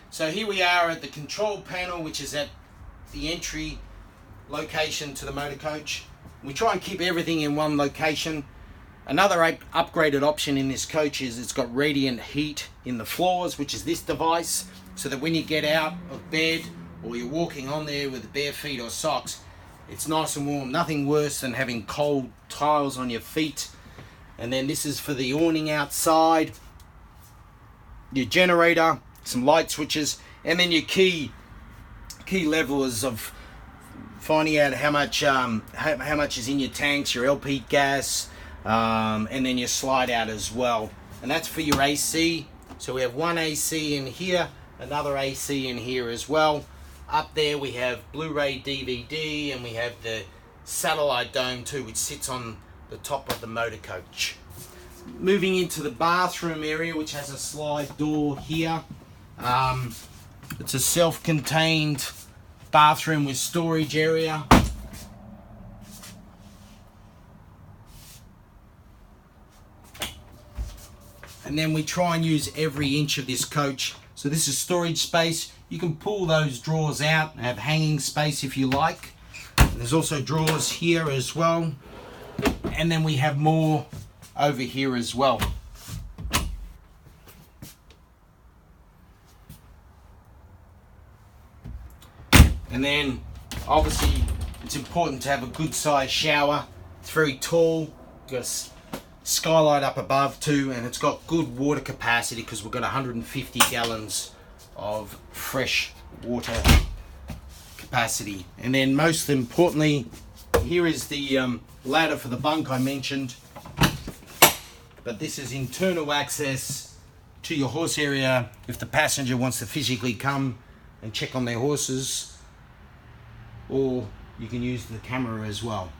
So here we are at the control panel, which is at the entry location to the motor coach. We try and keep everything in one location. Another upgraded option in this coach is it's got radiant heat in the floors, which is this device, so that when you get out of bed or you're walking on there with bare feet or socks, it's nice and warm. Nothing worse than having cold tiles on your feet. And then this is for the awning outside, your generator, some light switches, and then your key levelers of finding out how much is in your tanks, your LP gas, and then your slide out as well. And that's for your AC. So we have one AC in here, another AC in here as well. Up there we have Blu-ray DVD, and we have the satellite dome too, which sits on the top of the motor coach. Moving into the bathroom area, which has a slide door here. It's a self-contained bathroom with storage area. And then we try and use every inch of this coach. So this is storage space. You can pull those drawers out and have hanging space if you like. And there's also drawers here as well. And then we have more over here as well. And then obviously it's important to have a good sized shower. It's very tall, got a skylight up above too, and it's got good water capacity because we've got 150 gallons of fresh water capacity. And then most importantly, here is the ladder for the bunk I mentioned. But this is internal access to your horse area if the passenger wants to physically come and check on their horses, or you can use the camera as well.